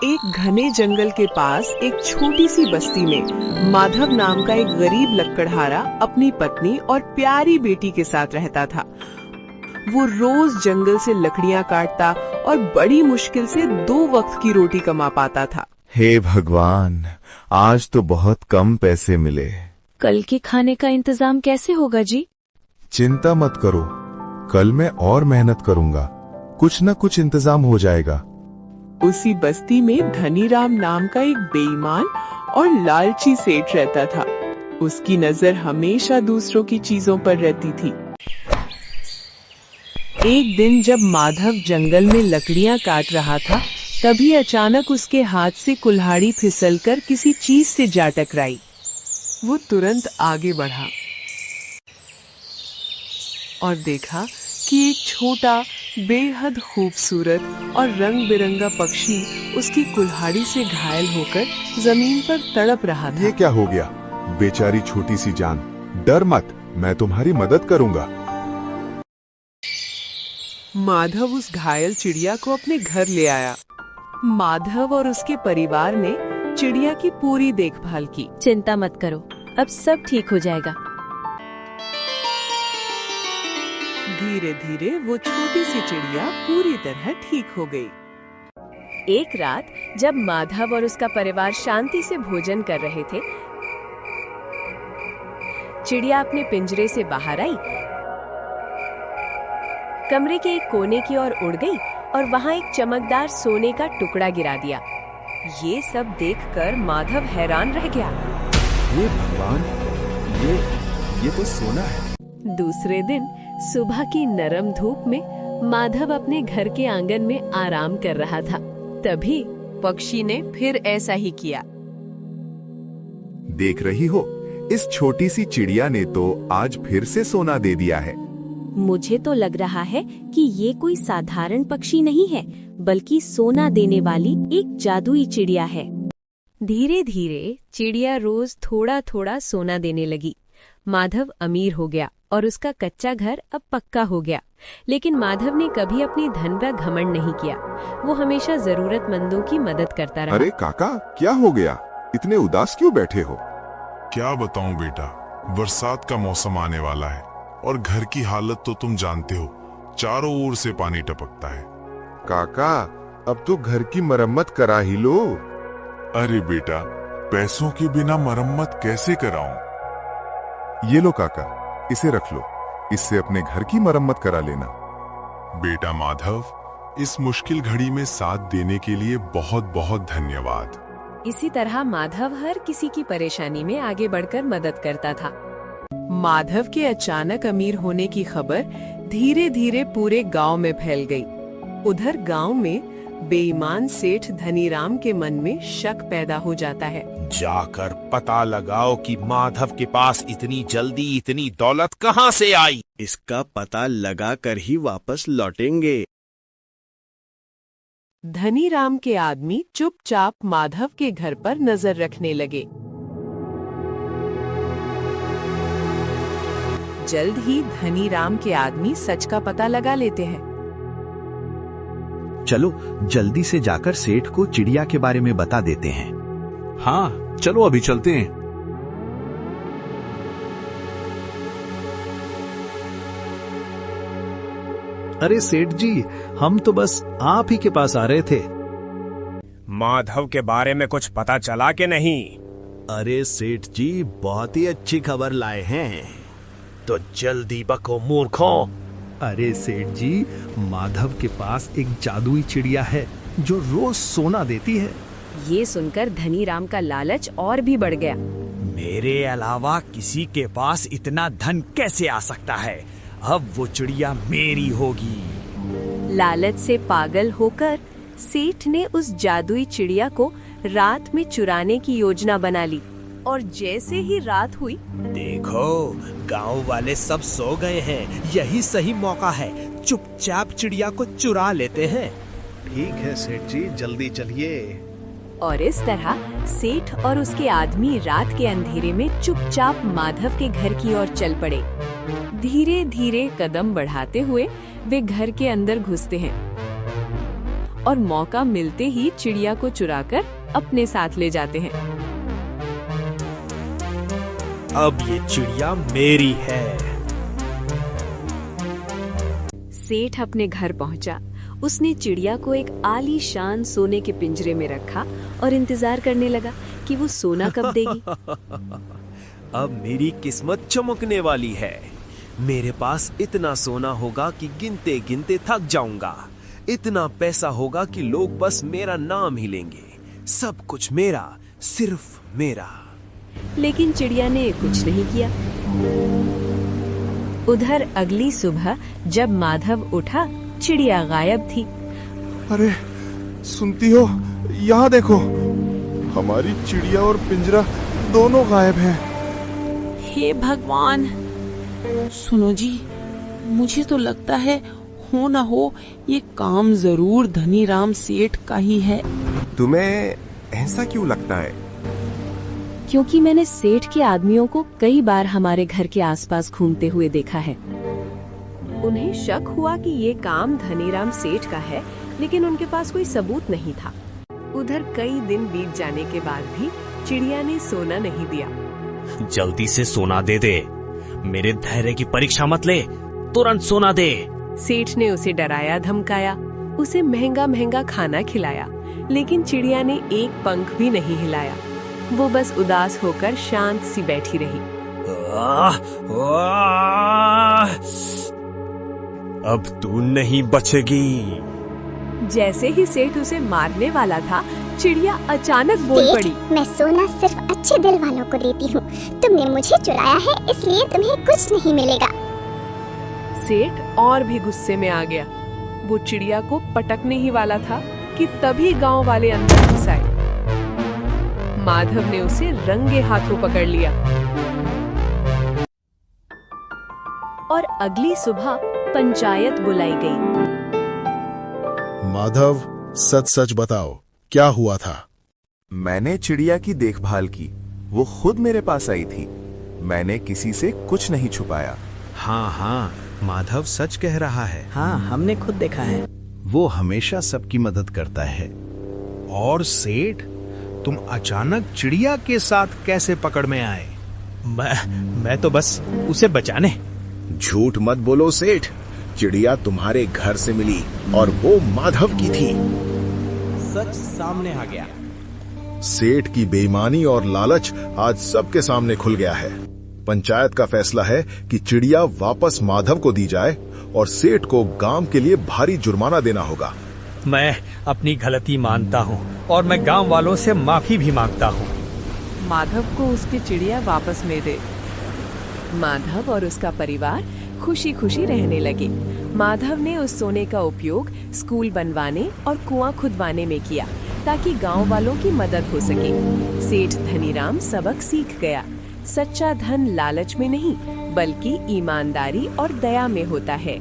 एक घने जंगल के पास एक छोटी सी बस्ती में माधव नाम का एक गरीब लकड़हारा अपनी पत्नी और प्यारी बेटी के साथ रहता था। वो रोज जंगल से लकड़ियां काटता और बड़ी मुश्किल से 2 वक्त की रोटी कमा पाता था। हे भगवान, आज तो बहुत कम पैसे मिले। कल के खाने का इंतजाम कैसे होगा जी? चिंता मत करो, कल मैं और मेहनत करूंगा, कुछ न कुछ इंतजाम हो जाएगा। उसी बस्ती में धनीराम नाम का एक बेईमान और लालची सेठ रहता था। उसकी नजर हमेशा दूसरों की चीजों पर रहती थी। एक दिन जब माधव जंगल में लकड़ियां काट रहा था, तभी अचानक उसके हाथ से कुल्हाड़ी फिसलकर किसी चीज से जा टकराई। वो तुरंत आगे बढ़ा और देखा कि एक छोटा, बेहद खूबसूरत और रंग बिरंगा पक्षी उसकी कुल्हाड़ी से घायल होकर जमीन पर तड़प रहा था। ये क्या हो गया? बेचारी छोटी सी जान, डर मत, मैं तुम्हारी मदद करूंगा। माधव उस घायल चिड़िया को अपने घर ले आया। माधव और उसके परिवार ने चिड़िया की पूरी देखभाल की। चिंता मत करो, अब सब ठीक हो जाएगा। धीरे धीरे वो छोटी सी चिड़िया पूरी तरह ठीक हो गई। एक रात जब माधव और उसका परिवार शांति से भोजन कर रहे थे, चिड़िया अपने पिंजरे से बाहर आई, कमरे के एक कोने की ओर उड़ गई और वहां एक चमकदार सोने का टुकड़ा गिरा दिया। ये सब देखकर माधव हैरान रह गया। हे भगवान, ये तो सोना है। दूसरे दिन सुबह की नरम धूप में माधव अपने घर के आंगन में आराम कर रहा था। तभी पक्षी ने फिर ऐसा ही किया। देख रही हो, इस छोटी सी चिड़िया ने तो आज फिर से सोना दे दिया है। मुझे तो लग रहा है कि ये कोई साधारण पक्षी नहीं है, बल्कि सोना देने वाली एक जादुई चिड़िया है। धीरे धीरे चिड़िया रोज थोड़ा थोड़ा सोना देने लगी। माधव अमीर हो गया और उसका कच्चा घर अब पक्का हो गया। लेकिन माधव ने कभी अपनी धन पर घमंड नहीं किया। वो हमेशा जरूरतमंदों की मदद करता रहा। अरे काका, क्या हो गया? इतने उदास क्यों बैठे हो? क्या बताऊं बेटा, बरसात का मौसम आने वाला है और घर की हालत तो तुम जानते हो, चारों ओर से पानी टपकता है। काका, अब तो घर की मरम्मत करा ही लो। अरे बेटा, पैसों के बिना मरम्मत कैसे कराऊं? ये लो काका, इसे रख लो, इससे अपने घर की मरम्मत करा लेना। बेटा माधव, इस मुश्किल घड़ी में साथ देने के लिए बहुत बहुत धन्यवाद। इसी तरह माधव हर किसी की परेशानी में आगे बढ़कर मदद करता था। माधव के अचानक अमीर होने की खबर धीरे धीरे पूरे गांव में फैल गई। उधर गांव में बेईमान सेठ धनीराम के मन में शक पैदा हो जाता है। जाकर पता लगाओ कि माधव के पास इतनी जल्दी इतनी दौलत कहां से आई। इसका पता लगा कर ही वापस लौटेंगे। धनीराम के आदमी चुपचाप माधव के घर पर नजर रखने लगे। जल्द ही धनीराम के आदमी सच का पता लगा लेते हैं। चलो जल्दी से जाकर सेठ को चिड़िया के बारे में बता देते हैं। हाँ, चलो अभी चलते हैं। अरे सेठ जी, हम तो बस आप ही के पास आ रहे थे। माधव के बारे में कुछ पता चला कि नहीं? अरे सेठ जी, बहुत ही अच्छी खबर लाए हैं। तो जल्दी बको मूर्खों। अरे सेठ जी, माधव के पास एक जादुई चिड़िया है जो रोज सोना देती है। ये सुनकर धनीराम का लालच और भी बढ़ गया। मेरे अलावा किसी के पास इतना धन कैसे आ सकता है? अब वो चिड़िया मेरी होगी। लालच से पागल होकर सेठ ने उस जादुई चिड़िया को रात में चुराने की योजना बना ली। और जैसे ही रात हुई, देखो गांव वाले सब सो गए हैं, यही सही मौका है, चुपचाप चिड़िया को चुरा लेते हैं। ठीक है सेठ जी, जल्दी चलिए। और इस तरह सेठ और उसके आदमी रात के अंधेरे में चुपचाप माधव के घर की ओर चल पड़े। धीरे धीरे कदम बढ़ाते हुए वे घर के अंदर घुसते हैं और मौका मिलते ही चिड़िया को चुराकर अपने साथ ले जाते हैं। अब ये चिड़िया मेरी है। सेठ अपने घर पहुंचा। उसने चिड़िया को एक आलीशान सोने के पिंजरे में रखा और इंतजार करने लगा कि वो सोना कब देगी। अब मेरी किस्मत चमकने वाली है। मेरे पास इतना सोना होगा कि गिनते गिनते थक जाऊंगा। इतना पैसा होगा कि लोग बस मेरा नाम ही लेंगे। सब कुछ मेरा, सिर्फ मेरा। लेकिन चिड़िया ने कुछ नहीं किया। उधर अगली सुबह जब माधव उठा, चिड़िया गायब थी। अरे सुनती हो, यहाँ देखो, हमारी चिड़िया और पिंजरा दोनों गायब हैं। हे भगवान, सुनो जी, मुझे तो लगता है हो ना हो ये काम जरूर धनीराम सेठ का ही है। तुम्हें ऐसा क्यों लगता है? क्योंकि मैंने सेठ के आदमियों को कई बार हमारे घर के आसपास घूमते हुए देखा है। उन्हें शक हुआ कि ये काम धनीराम सेठ का है, लेकिन उनके पास कोई सबूत नहीं था। उधर कई दिन बीत जाने के बाद भी चिड़िया ने सोना नहीं दिया। जल्दी से सोना दे दे, मेरे धैर्य की परीक्षा मत ले, तुरंत सोना दे। सेठ ने उसे डराया धमकाया, उसे महंगा महंगा खाना खिलाया, लेकिन चिड़िया ने एक पंख भी नहीं हिलाया। वो बस उदास होकर शांत सी बैठी रही। अब तू नहीं बचेगी। जैसे ही सेठ उसे मारने वाला था, चिड़िया अचानक बोल पड़ी। मैं सोना सिर्फ अच्छे दिल वालों को देती हूँ। तुमने मुझे चुराया है, इसलिए तुम्हें कुछ नहीं मिलेगा। सेठ और भी गुस्से में आ गया। वो चिड़िया को पटकने ही वाला था कि तभी गांव वाले अंदर घुस आए। माधव ने उसे रंगे हाथों पकड़ लिया और अगली सुबह पंचायत बुलाई गई। माधव, सच सच बताओ, क्या हुआ था? मैंने चिड़िया की देखभाल की, वो खुद मेरे पास आई थी। मैंने किसी से कुछ नहीं छुपाया। हाँ हाँ, माधव सच कह रहा है। हाँ, हमने खुद देखा है। वो हमेशा सबकी मदद करता है। और सेठ, तुम अचानक चिड़िया के साथ कैसे पकड़ में आए? मैं तो बस उसे बचाने। झूठ मत बोलो सेठ, चिड़िया तुम्हारे घर से मिली और वो माधव की थी। सच सामने आ गया। सेठ की बेईमानी और लालच आज सबके सामने खुल गया है। पंचायत का फैसला है कि चिड़िया वापस माधव को दी जाए और सेठ को गांव के लिए भारी जुर्माना देना होगा। मैं अपनी गलती मानता हूँ और मैं गांव वालों से माफी भी मांगता हूँ। माधव को उसकी चिड़िया वापस में दे। माधव और उसका परिवार खुशी खुशी रहने लगे। माधव ने उस सोने का उपयोग स्कूल बनवाने और कुआं खुदवाने में किया, ताकि गांव वालों की मदद हो सके। सेठ धनीराम सबक सीख गया। सच्चा धन लालच में नहीं, बल्कि ईमानदारी और दया में होता है।